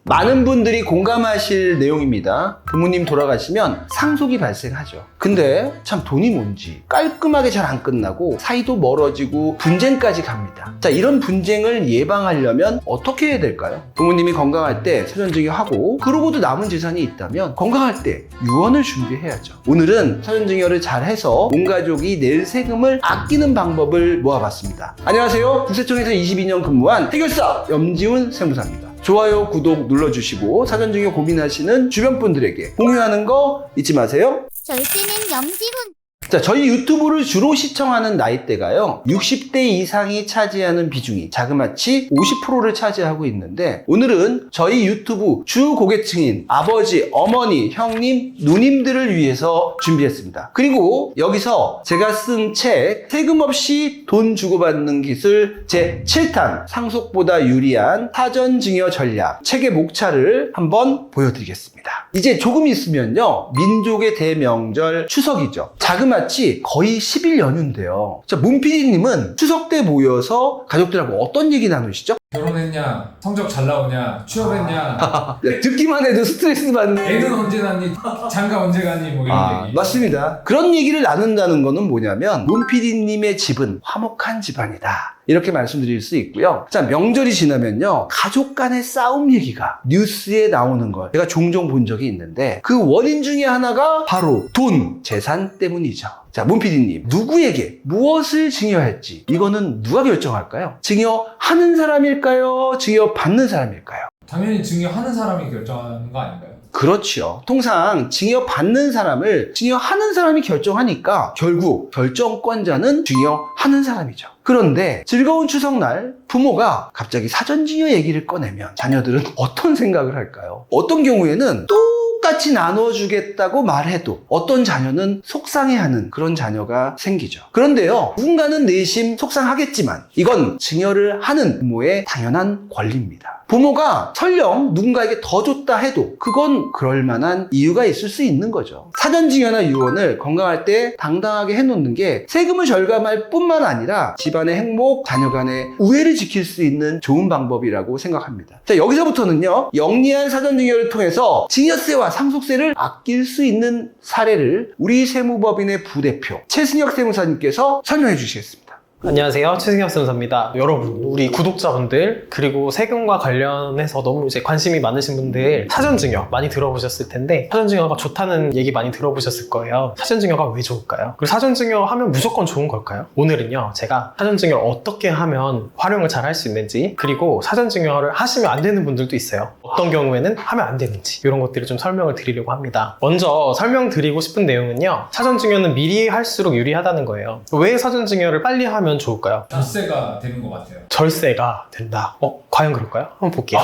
많은 분들이 공감하실 내용입니다. 부모님 돌아가시면 상속이 발생하죠. 근데 참 돈이 뭔지 깔끔하게 잘 안 끝나고 사이도 멀어지고 분쟁까지 갑니다. 자, 이런 분쟁을 예방하려면 어떻게 해야 될까요? 부모님이 건강할 때 사전증여하고 그러고도 남은 재산이 있다면 건강할 때 유언을 준비해야죠. 오늘은 사전증여를 잘해서 온 가족이 낼 세금을 아끼는 방법을 모아봤습니다. 안녕하세요. 국세청에서 22년 근무한 해결사 염지훈 세무사입니다. 좋아요, 구독 눌러주시고 사전증여 고민하시는 주변 분들에게 공유하는 거 잊지 마세요. 절세는 염지훈. 자, 저희 유튜브를 주로 시청하는 나이대가요 60대 이상이 차지하는 비중이 자그마치 50%를 차지하고 있는데, 오늘은 저희 유튜브 주 고객층인 아버지, 어머니, 형님, 누님들을 위해서 준비했습니다. 그리고 여기서 제가 쓴 책 세금 없이 돈 주고받는 기술 제 7탄 상속보다 유리한 사전증여 전략, 책의 목차를 한번 보여드리겠습니다. 이제 조금 있으면요 민족의 대명절 추석이죠. 자그마치 거의 10일 연휴인데요. 자, 문 PD님은 추석 때 모여서 가족들하고 어떤 얘기 나누시죠? 결혼했냐? 성적 잘 나오냐? 취업했냐? 듣기만 해도 스트레스 받는. 애는 언제 낳니? 장가 언제 가니? 뭐 이런 얘기. 맞습니다. 그런 얘기를 나눈다는 거는 뭐냐면 문 PD님의 집은 화목한 집안이다, 이렇게 말씀드릴 수 있고요. 자, 명절이 지나면요 가족 간의 싸움 얘기가 뉴스에 나오는 걸 제가 종종 본 적이 있는데, 그 원인 중에 하나가 바로 돈, 재산 때문이죠. 자, 문 PD님, 누구에게 무엇을 증여할지 이거는 누가 결정할까요? 증여하는 사람일까요? 증여받는 사람일까요? 당연히 증여하는 사람이 결정하는 거 아닌가요? 그렇죠. 통상 증여받는 사람을 증여하는 사람이 결정하니까 결국 결정권자는 증여하는 사람이죠. 그런데 즐거운 추석날 부모가 갑자기 사전증여 얘기를 꺼내면 자녀들은 어떤 생각을 할까요? 어떤 경우에는 똑같이 나눠주겠다고 말해도 어떤 자녀는 속상해하는 그런 자녀가 생기죠. 그런데요, 누군가는 내심 속상하겠지만 이건 증여를 하는 부모의 당연한 권리입니다. 부모가 설령 누군가에게 더 줬다 해도 그건 그럴 만한 이유가 있을 수 있는 거죠. 사전증여나 유언을 건강할 때 당당하게 해놓는 게 세금을 절감할 뿐만 아니라 집안의 행복, 자녀 간의 우애를 지킬 수 있는 좋은 방법이라고 생각합니다. 자, 여기서부터는요 영리한 사전증여를 통해서 증여세와 상속세를 아낄 수 있는 사례를 우리 세무법인의 부대표 최승혁 세무사님께서 설명해 주시겠습니다. 안녕하세요, 최승혁 세무사입니다. 여러분, 우리 구독자분들, 그리고 세금과 관련해서 너무 이제 관심이 많으신 분들 사전증여 많이 들어보셨을 텐데, 사전증여가 좋다는 얘기 많이 들어보셨을 거예요. 사전증여가 왜 좋을까요? 그리고 사전증여 하면 무조건 좋은 걸까요? 오늘은요 제가 사전증여를 어떻게 하면 활용을 잘 할 수 있는지, 그리고 사전증여를 하시면 안 되는 분들도 있어요. 어떤 경우에는 하면 안 되는지, 이런 것들을 좀 설명을 드리려고 합니다. 먼저 설명드리고 싶은 내용은요, 사전증여는 미리 할수록 유리하다는 거예요. 왜 사전증여를 빨리 하면 좋을까요? 절세가 되는 것 같아요. 절세가 된다. 과연 그럴까요? 한번 볼게요.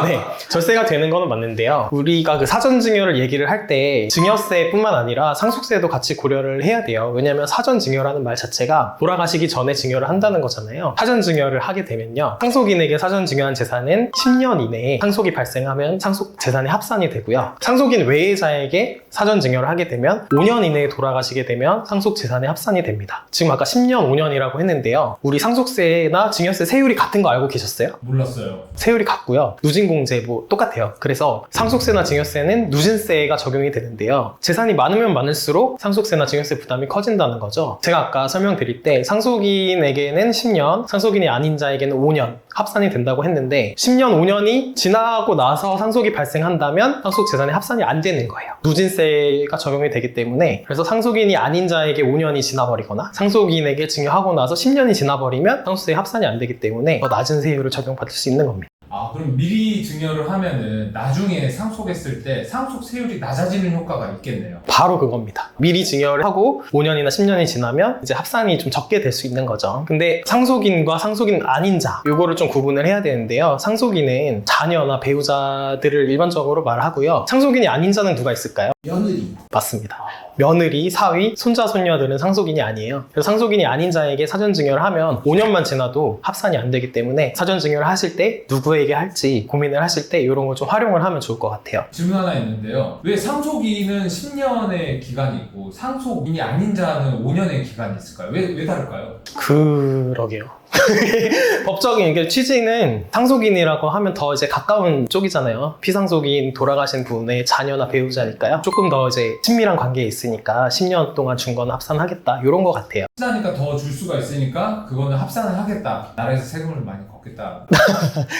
네, 절세가 되는 거는 맞는데요. 우리가 그 사전증여를 얘기를 할 때 증여세뿐만 아니라 상속세도 같이 고려를 해야 돼요. 왜냐하면 사전증여라는 말 자체가 돌아가시기 전에 증여를 한다는 거잖아요. 사전증여를 하게 되면요, 상속인에게 사전증여한 재산은 10년 이내에 상속이 발생하면 상속 재산이 합산이 되고요, 상속인 외자에게 사전증여를 하게 되면 5년 이내에 돌아가시게 되면 상속 재산이 합산이 됩니다. 지금 아까 10년, 5년이라고 했는데요, 우리 상속세나 증여세 세율이 같은 거 알고 계셨어요? 몰랐어요. 세율이 같고요, 누진공제 뭐 똑같아요. 그래서 상속세나 증여세는 누진세가 적용이 되는데요, 재산이 많으면 많을수록 상속세나 증여세 부담이 커진다는 거죠. 제가 아까 설명드릴 때 상속인에게는 10년, 상속인이 아닌 자에게는 5년 합산이 된다고 했는데, 10년, 5년이 지나고 나서 상속이 발생한다면 상속 재산이 합산이 안 되는 거예요. 누진세가 적용이 되기 때문에. 그래서 상속인이 아닌 자에게 5년이 지나버리거나 상속인에게 증여하고 나서 10년이 지나버리면 상속세 합산이 안 되기 때문에 더 낮은 세율을 적용받을 수 있는 겁니다. 그럼 미리 증여를 하면은 나중에 상속했을 때 상속세율이 낮아지는 효과가 있겠네요. 바로 그겁니다. 미리 증여를 하고 5년이나 10년이 지나면 이제 합산이 좀 적게 될 수 있는 거죠. 근데 상속인과 상속인 아닌 자, 요거를 좀 구분을 해야 되는데요, 상속인은 자녀나 배우자들을 일반적으로 말하고요, 상속인이 아닌 자는 누가 있을까요? 며느리. 맞습니다. 며느리, 사위, 손자, 손녀들은 상속인이 아니에요. 그래서 상속인이 아닌 자에게 사전증여를 하면 5년만 지나도 합산이 안 되기 때문에 사전증여를 하실 때 누구에게 할지 고민을 하실 때 이런 걸 좀 활용을 하면 좋을 것 같아요. 질문 하나 있는데요. 왜 상속인은 10년의 기간이 있고 상속인이 아닌 자는 5년의 기간이 있을까요? 왜 다를까요? 그러게요. 법적인 이게 취지는 상속인이라고 하면 더 이제 가까운 쪽이잖아요. 피상속인 돌아가신 분의 자녀나 배우자니까요. 조금 더 이제 친밀한 관계에 있으니까 10년 동안 준 거는 합산하겠다 이런 것 같아요. 합산하니까 더 줄 수가 있으니까 그거는 합산을 하겠다. 나라에서 세금을 많이 걷겠다.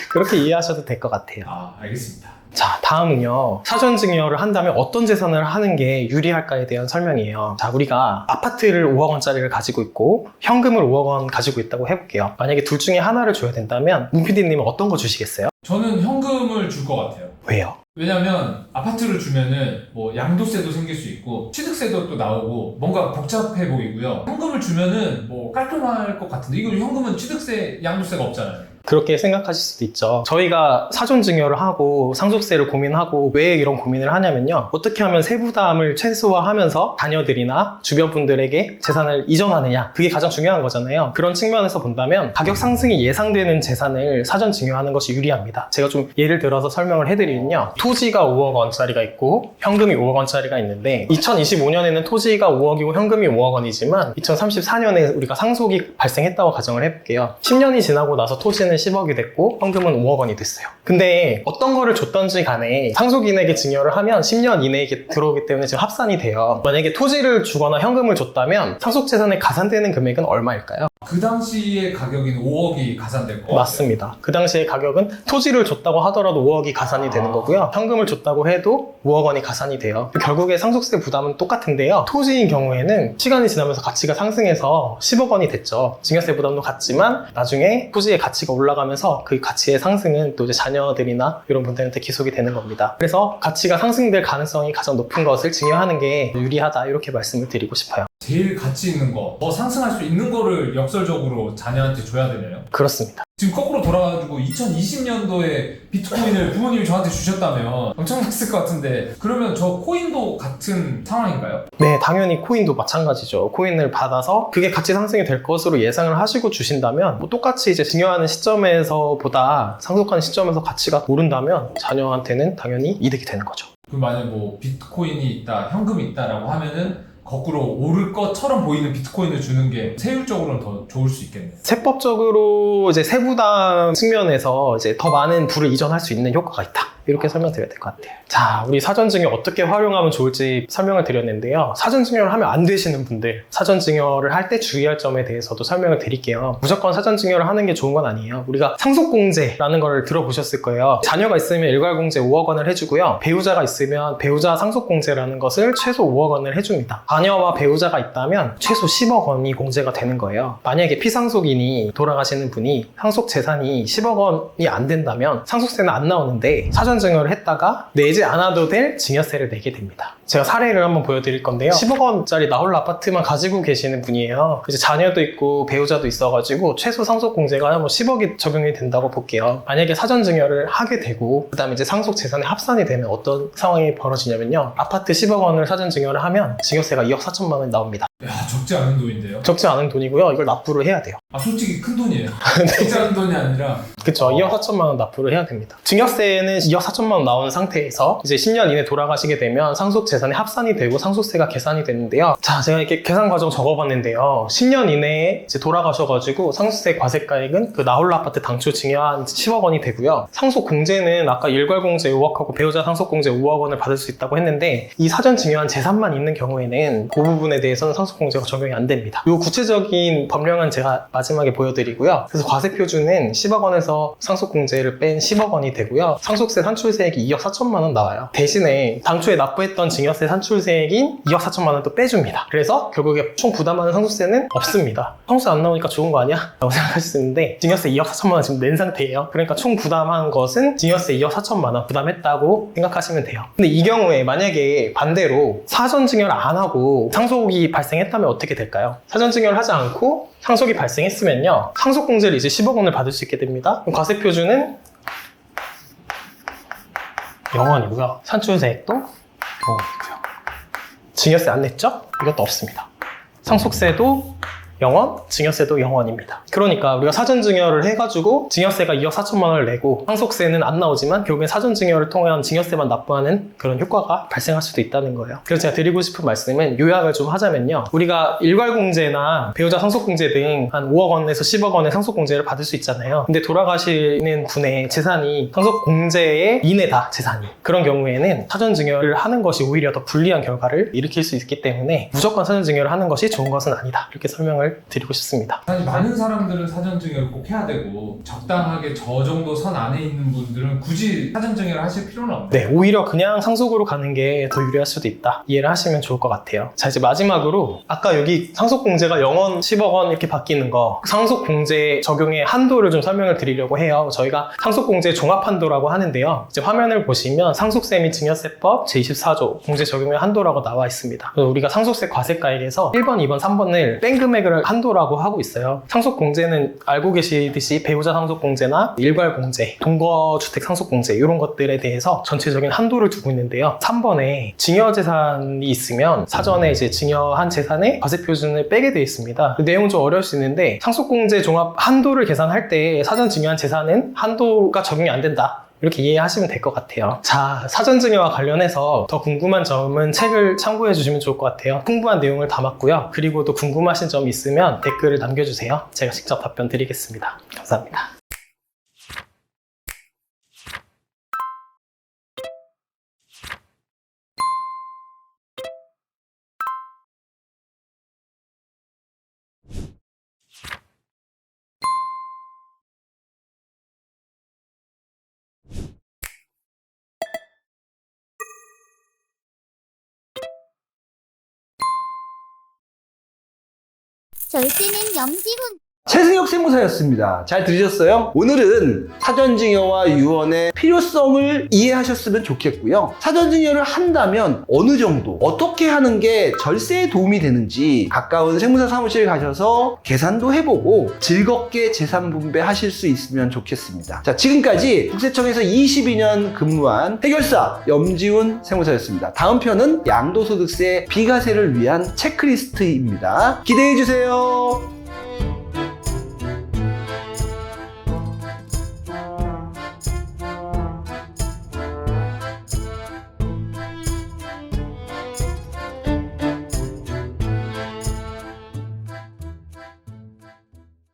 그렇게 이해하셔도 될 것 같아요. 아, 알겠습니다. 자, 다음은요. 사전증여를 한다면 어떤 재산을 하는 게 유리할까에 대한 설명이에요. 자, 우리가 아파트를 5억 원짜리를 가지고 있고 현금을 5억 원 가지고 있다고 해볼게요. 만약에 둘 중에 하나를 줘야 된다면 문 PD님은 어떤 거 주시겠어요? 저는 현금을 줄 것 같아요. 왜요? 왜냐면 아파트를 주면은 뭐 양도세도 생길 수 있고 취득세도 또 나오고 뭔가 복잡해 보이고요. 현금을 주면은 뭐 깔끔할 것 같은데 이거 현금은 취득세, 양도세가 없잖아요. 그렇게 생각하실 수도 있죠. 저희가 사전증여를 하고 상속세를 고민하고 왜 이런 고민을 하냐면요. 어떻게 하면 세부담을 최소화하면서 자녀들이나 주변 분들에게 재산을 이전하느냐, 그게 가장 중요한 거잖아요. 그런 측면에서 본다면 가격 상승이 예상되는 재산을 사전증여하는 것이 유리합니다. 제가 좀 예를 들어서 설명을 해드리면요. 토지가 5억 원짜리가 있고 현금이 5억 원짜리가 있는데 2025년에는 토지가 5억이고 현금이 5억 원이지만 2034년에 우리가 상속이 발생했다고 가정을 해볼게요. 10년이 지나고 나서 토지는 10억이 됐고 현금은 5억 원이 됐어요. 근데 어떤 거를 줬던지 간에 상속인에게 증여를 하면 10년 이내에 들어오기 때문에 지금 합산이 돼요. 만약에 토지를 주거나 현금을 줬다면 상속재산에 가산되는 금액은 얼마일까요? 그 당시의 가격인 5억이 가산될 것 같아요. 맞습니다. 그 당시의 가격은 토지를 줬다고 하더라도 5억이 가산이 되는 거고요. 현금을 줬다고 해도 5억 원이 가산이 돼요. 결국에 상속세 부담은 똑같은데요. 토지인 경우에는 시간이 지나면서 가치가 상승해서 10억 원이 됐죠. 증여세 부담도 같지만 나중에 토지의 가치가 올라가면서 그 가치의 상승은 또 이제 자녀들이나 이런 분들한테 기속이 되는 겁니다. 그래서 가치가 상승될 가능성이 가장 높은 것을 증여하는 게 유리하다 이렇게 말씀을 드리고 싶어요. 제일 가치 있는 거, 더 상승할 수 있는 거를 역설적으로 자녀한테 줘야 되나요? 그렇습니다. 지금 거꾸로 돌아가지고 2020년도에 비트코인을 부모님이 저한테 주셨다면 엄청났을 것 같은데 그러면 저 코인도 같은 상황인가요? 네, 당연히 코인도 마찬가지죠. 코인을 받아서 그게 가치 상승이 될 것으로 예상을 하시고 주신다면 뭐 똑같이 이제 증여하는 시점에서보다 상속하는 시점에서 가치가 오른다면 자녀한테는 당연히 이득이 되는 거죠. 그럼 만약 뭐 비트코인이 있다, 현금이 있다라고 하면은 거꾸로 오를 것처럼 보이는 비트코인을 주는 게 세율적으로는 더 좋을 수 있겠네요. 세법적으로 이제 세부담 측면에서 이제 더 많은 부를 이전할 수 있는 효과가 있다. 이렇게 설명드려야 될 것 같아요. 자, 우리 사전증여 어떻게 활용하면 좋을지 설명을 드렸는데요. 사전증여를 하면 안 되시는 분들, 사전증여를 할 때 주의할 점에 대해서도 설명을 드릴게요. 무조건 사전증여를 하는 게 좋은 건 아니에요. 우리가 상속공제라는 걸 들어보셨을 거예요. 자녀가 있으면 일괄공제 5억 원을 해주고요. 배우자가 있으면 배우자 상속공제라는 것을 최소 5억 원을 해줍니다. 자녀와 배우자가 있다면 최소 10억 원이 공제가 되는 거예요. 만약에 피상속인이 돌아가시는 분이 상속 재산이 10억 원이 안 된다면 상속세는 안 나오는데 사전증여를 했다가 내지 않아도 될 증여세를 내게 됩니다. 제가 사례를 한번 보여드릴 건데요. 10억 원짜리 나홀로 아파트만 가지고 계시는 분이에요. 이제 자녀도 있고 배우자도 있어가지고 최소 상속공제가 뭐 10억이 적용이 된다고 볼게요. 만약에 사전증여를 하게 되고 그 다음에 이제 상속 재산에 합산이 되면 어떤 상황이 벌어지냐면요. 아파트 10억 원을 사전증여를 하면 증여세가 2억 4천만 원이 나옵니다. 야, 적지 않은 돈인데요? 적지 않은 돈이고요. 이걸 납부를 해야 돼요. 아, 솔직히 큰 돈이에요. 적지 않은 돈이 아니라 그쵸. 2억 4천만 원 납부를 해야 됩니다. 증여세는 2억 4천만 원 나오는 상태에서 이제 10년 이내 돌아가시게 되면 상속 재산이 합산이 되고 상속세가 계산이 되는데요. 자, 제가 이렇게 계산 과정 적어봤는데요. 10년 이내에 이제 돌아가셔가지고 상속세 과세가액은 그 나홀로 아파트 당초 증여한 10억 원이 되고요. 상속 공제는 아까 일괄공제 5억하고 배우자 상속 공제 5억 원을 받을 수 있다고 했는데 이 사전 증여한 재산만 있는 경우에는 그 부분에 대해서는 상속 공제가 적용이 안 됩니다. 이 구체적인 법령은 제가 마지막에 보여드리고요. 그래서 과세 표준은 10억 원에서 상속 공제를 뺀 10억 원이 되고요. 상속세 산출세액이 2억 4천만 원 나와요. 대신에 당초에 납부했던 증여세 산출세액인 2억 4천만 원 또 빼줍니다. 그래서 결국에 총 부담하는 상속세는 없습니다. 상속세 안 나오니까 좋은 거 아니야? 라고 생각하실 수 있는데 증여세 2억 4천만 원 지금 낸 상태예요. 그러니까 총 부담한 것은 증여세 2억 4천만 원 부담했다고 생각하시면 돼요. 근데 이 경우에 만약에 반대로 사전 증여를 안 하고 상속이 발생했다면 어떻게 될까요? 사전 증여를 하지 않고 상속이 발생했으면요. 상속공제를 이제 10억 원을 받을 수 있게 됩니다. 그럼 과세 표준은 0원이고요. 산출세액도 0원이고요. 증여세 안 냈죠? 이것도 없습니다. 상속세도 영원, 증여세도 영원입니다. 그러니까 우리가 사전증여를 해가지고 증여세가 2억 4천만 원을 내고 상속세는 안 나오지만 결국엔 사전증여를 통한 증여세만 납부하는 그런 효과가 발생할 수도 있다는 거예요. 그래서 제가 드리고 싶은 말씀은 요약을 좀 하자면요. 우리가 일괄공제나 배우자 상속공제 등 한 5억 원에서 10억 원의 상속공제를 받을 수 있잖아요. 근데 돌아가시는 분의 재산이 상속공제의 이내다, 재산이. 그런 경우에는 사전증여를 하는 것이 오히려 더 불리한 결과를 일으킬 수 있기 때문에 무조건 사전증여를 하는 것이 좋은 것은 아니다. 이렇게 설명을 드리고 싶습니다. 사실 많은 사람들은 사전증여를 꼭 해야 되고 적당하게 저 정도 선 안에 있는 분들은 굳이 사전증여를 하실 필요는 없네요. 네, 오히려 그냥 상속으로 가는 게 더 유리할 수도 있다. 이해를 하시면 좋을 것 같아요. 자, 이제 마지막으로 아까 여기 상속공제가 영원 10억 원 이렇게 바뀌는 거 상속공제 적용의 한도를 좀 설명을 드리려고 해요. 저희가 상속공제 종합한도라고 하는데요. 이제 화면을 보시면 상속세 및 증여세법 제24조 공제 적용의 한도라고 나와 있습니다. 그래서 우리가 상속세 과세가액에서 1번, 2번, 3번을 뺀 금액을 한도라고 하고 있어요. 상속공제는 알고 계시듯이 배우자 상속공제나 일괄공제, 동거주택 상속공제 이런 것들에 대해서 전체적인 한도를 두고 있는데요. 3번에 증여재산이 있으면 사전에 이제 증여한 재산의 과세표준을 빼게 되어 있습니다. 그 내용은 좀 어려울 수 있는데 상속공제 종합 한도를 계산할 때 사전 증여한 재산은 한도가 적용이 안 된다. 이렇게 이해하시면 될 것 같아요. 자, 사전증여와 관련해서 더 궁금한 점은 책을 참고해 주시면 좋을 것 같아요. 풍부한 내용을 담았고요. 그리고 또 궁금하신 점 있으면 댓글을 남겨주세요. 제가 직접 답변 드리겠습니다. 감사합니다. 절세는 염지훈. 최승혁 세무사였습니다. 잘 들으셨어요? 오늘은 사전증여와 유언의 필요성을 이해하셨으면 좋겠고요. 사전증여를 한다면 어느 정도, 어떻게 하는 게 절세에 도움이 되는지 가까운 세무사 사무실 가셔서 계산도 해보고 즐겁게 재산 분배하실 수 있으면 좋겠습니다. 자, 지금까지 국세청에서 22년 근무한 해결사 염지훈 세무사였습니다. 다음 편은 양도소득세 비과세를 위한 체크리스트입니다. 기대해주세요.